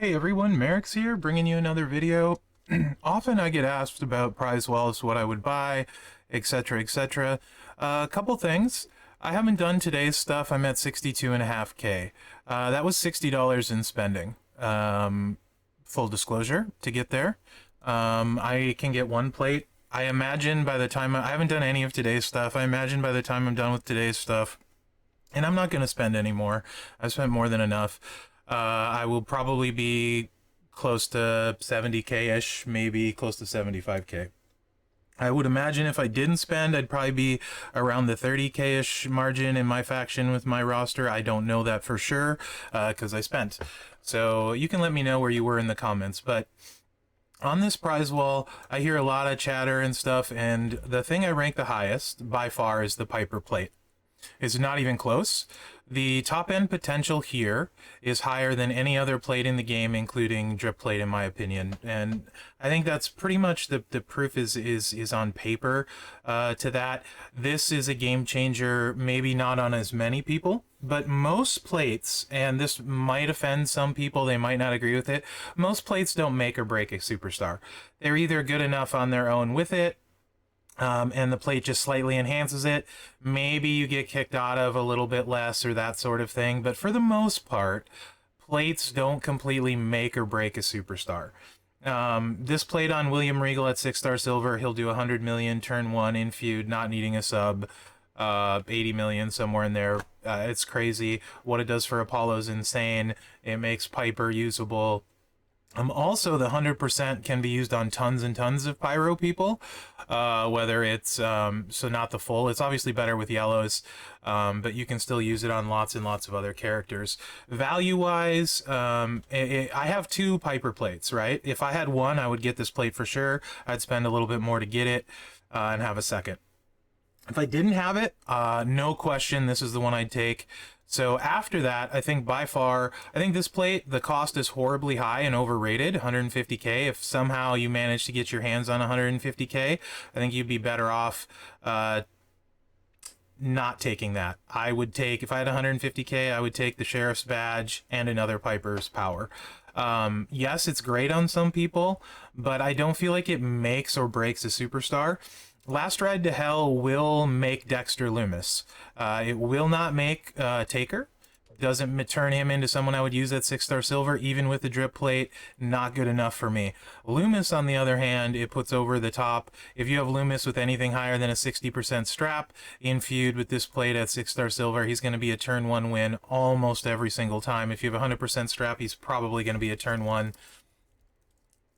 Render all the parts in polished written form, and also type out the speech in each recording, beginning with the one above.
Hey everyone, Mherex here, bringing you another video. Often I get asked about prize walls, what I would buy, etc, etc. A couple things. I haven't done today's stuff. I'm at 62.5K. That was $60 in spending. Full disclosure, to get there. I can get one plate. I imagine by the time I haven't done any of today's stuff, I imagine by the time I'm done with today's stuff, and I'm not going to spend any more. I've spent more than enough. I will probably be close to 70K-ish, maybe close to 75K. I would imagine if I didn't spend, I'd probably be around the 30K-ish margin in my faction with my roster. I don't know that for sure, because I spent. So you can let me know where you were in the comments. But on this prize wall, I hear a lot of chatter and stuff, and the thing I rank the highest, by far, is the Piper plate. It's not even close. The top end potential here is higher than any other plate in the game, including drip plate, in my opinion. And I think that's pretty much the proof is on paper to that. This is a game changer, maybe not on as many people, but most plates, and this might offend some people, they might not agree with it, most plates don't make or break a superstar. They're either good enough on their own with it, and the plate just slightly enhances it. Maybe you get kicked out of a little bit less or that sort of thing. But for the most part, plates don't completely make or break a superstar. This plate on William Regal at 6-star silver, he'll do 100 million turn 1 in feud, not needing a sub. 80 million, somewhere in there. It's crazy. What it does for Apollo's insane. It makes Piper usable. Also, the 100% can be used on tons and tons of pyro people, whether it's, so not the full, it's obviously better with yellows, but you can still use it on lots and lots of other characters. Value-wise, I have 2 Piper plates, right? If I had one, I would get this plate for sure. I'd spend a little bit more to get it, and have a second. If I didn't have it, no question, this is the one I'd take. So after that, I think by far, I think this plate, the cost is horribly high and overrated, 150K. If somehow you manage to get your hands on 150K, I think you'd be better off not taking that. I would take, if I had 150K, I would take the Sheriff's Badge and another Piper's Power. Yes, it's great on some people, but I don't feel like it makes or breaks a superstar. Last Ride to Hell will make Dexter Loomis. It will not make Taker. Doesn't turn him into someone I would use at 6-star silver, even with the drip plate. Not good enough for me. Loomis, on the other hand, it puts over the top. If you have Loomis with anything higher than a 60% strap in feud with this plate at 6-star silver, he's going to be a turn 1 win almost every single time. If you have a 100% strap, he's probably going to be a turn 1.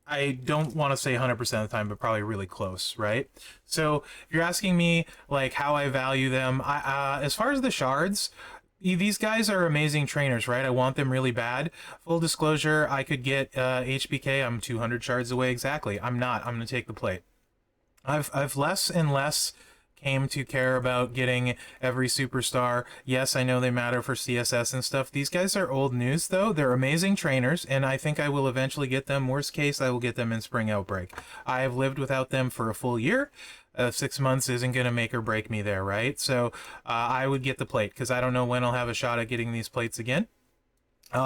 I don't want to say 100% of the time, but probably really close, right? So if you're asking me like how I value them, as far as the shards, these guys are amazing trainers, right? I want them really bad. Full disclosure, I could get HBK. I'm 200 shards away exactly. I'm not. I'm going to take the plate. I've less and less came to care about getting every superstar. Yes, I know they matter for CSS and stuff. These guys are old news, though. They're amazing trainers, and I think I will eventually get them. Worst case, I will get them in Spring Outbreak. I have lived without them for a full year. 6 months isn't going to make or break me there, right? So I would get the plate, because I don't know when I'll have a shot at getting these plates again.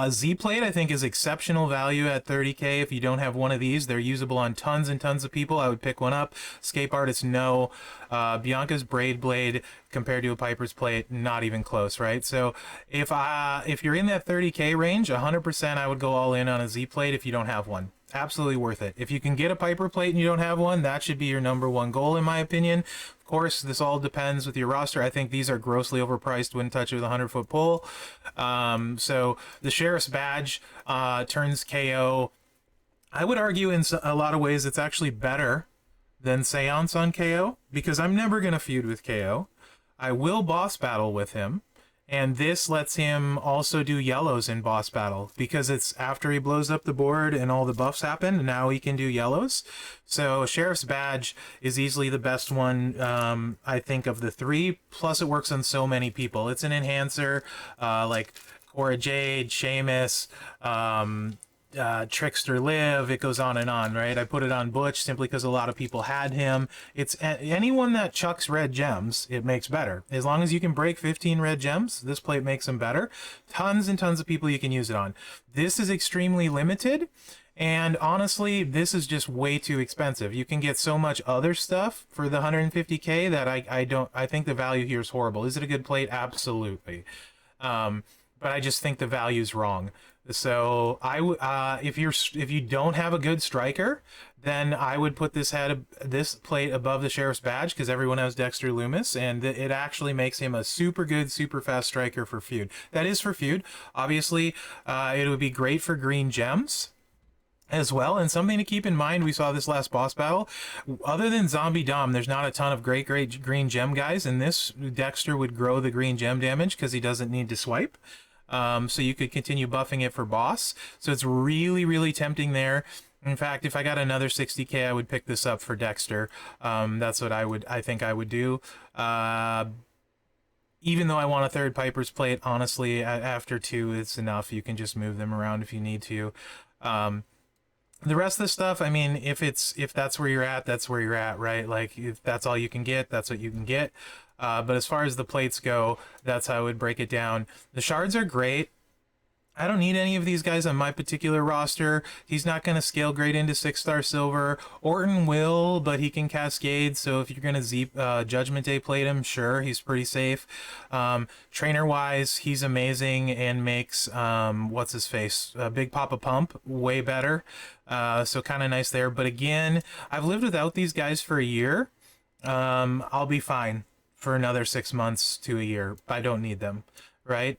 Z-Plate, I think, is exceptional value at 30K. If you don't have one of these, they're usable on tons and tons of people. I would pick one up. Scape Artist, no. Bianca's Braid Blade, compared to a Piper's Plate, not even close, right? So if you're in that 30K range, 100% I would go all in on a Z-Plate if you don't have one. Absolutely worth it. If you can get a Piper plate and you don't have one, that should be your #1 goal, in my opinion. Of course, this all depends with your roster. I think these are grossly overpriced. Wouldn't touch it with a 100-foot pole. So the Sheriff's Badge turns KO. I would argue in a lot of ways it's actually better than Seance on KO, because I'm never going to feud with KO. I will boss battle with him. And this lets him also do yellows in boss battle, because it's after he blows up the board and all the buffs happen, and now he can do yellows. So Sheriff's Badge is easily the best one, I think, of the 3. Plus it works on so many people. It's an enhancer, like Cora Jade, Sheamus, Trickster Live, it goes on and on, right? I put it on Butch simply because a lot of people had him. It's anyone that chucks red gems, it makes better. As long as you can break 15 red gems, this plate makes them better. Tons and tons of people you can use it on. This is extremely limited, and honestly, this is just way too expensive. You can get so much other stuff for the 150K that I think the value here is horrible. Is it a good plate? Absolutely. But I just think the value's wrong. So if you don't have a good striker, then I would put this plate above the Sheriff's Badge, because everyone has Dexter Loomis, and it actually makes him a super good, super fast striker for feud. That is for feud. Obviously, it would be great for green gems as well. And something to keep in mind, we saw this last boss battle, other than Zombie Dom, there's not a ton of great green gem guys, and this Dexter would grow the green gem damage because he doesn't need to swipe. So you could continue buffing it for boss. So it's really, really tempting there. In fact, if I got another 60K, I would pick this up for Dexter. That's what I think I would do. Even though I want a third Piper's plate, honestly, after 2, it's enough. You can just move them around if you need to. The rest of the stuff, I mean, if that's where you're at, that's where you're at, right? Like, if that's all you can get, that's what you can get. But as far as the plates go, that's how I would break it down. The shards are great. I don't need any of these guys on my particular roster. He's not going to scale great into 6-star silver. Orton will, but he can cascade, so if you're going to Judgment Day plate him, sure, he's pretty safe. Trainer-wise, he's amazing and makes, what's his face? Big Papa Pump way better. So kind of nice there. But again, I've lived without these guys for a year. I'll be fine for another 6 months to a year. I don't need them, right?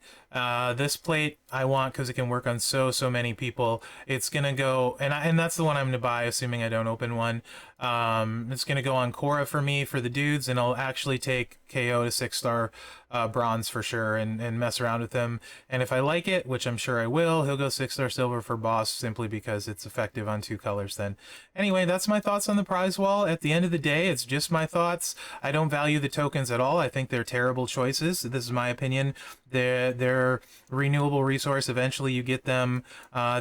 This plate I want because it can work on so many people. It's gonna go, and that's the one I'm gonna buy, assuming I don't open one. It's gonna go on Korra for me for the dudes, and I'll actually take KO to 6-star bronze for sure, and mess around with him. And if I like it, which I'm sure I will, he'll go 6-star silver for boss, simply because it's effective on 2 colors then. Anyway, that's my thoughts on the prize wall. At the end of the day, it's just my thoughts. I don't value the tokens at all. I think they're terrible choices. This is my opinion. They're renewable resource. Eventually you get them.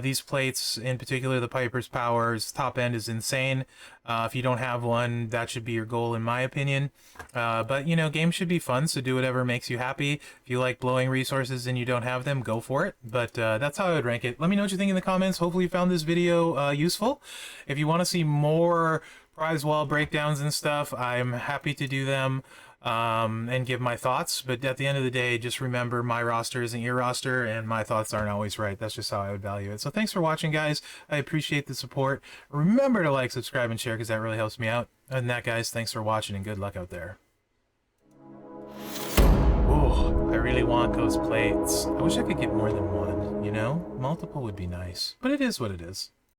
These plates, in particular the Piper's Powers, top end is insane. If you don't have one, that should be your goal, in my opinion. But, you know, games should be fun, so do whatever makes you happy. If you like blowing resources and you don't have them, go for it. But that's how I would rank it. Let me know what you think in the comments. Hopefully you found this video useful. If you want to see more prize wall breakdowns and stuff, I'm happy to do them. And give my thoughts, but at the end of the day, just remember my roster isn't your roster, and my thoughts aren't always right. That's just how I would value it. So thanks for watching, guys. I appreciate the support. Remember to like, subscribe, and share, because that really helps me out. Other than that, guys, thanks for watching, and good luck out there. Ooh, I really want those plates. I wish I could get more than one, you know? Multiple would be nice, but it is what it is.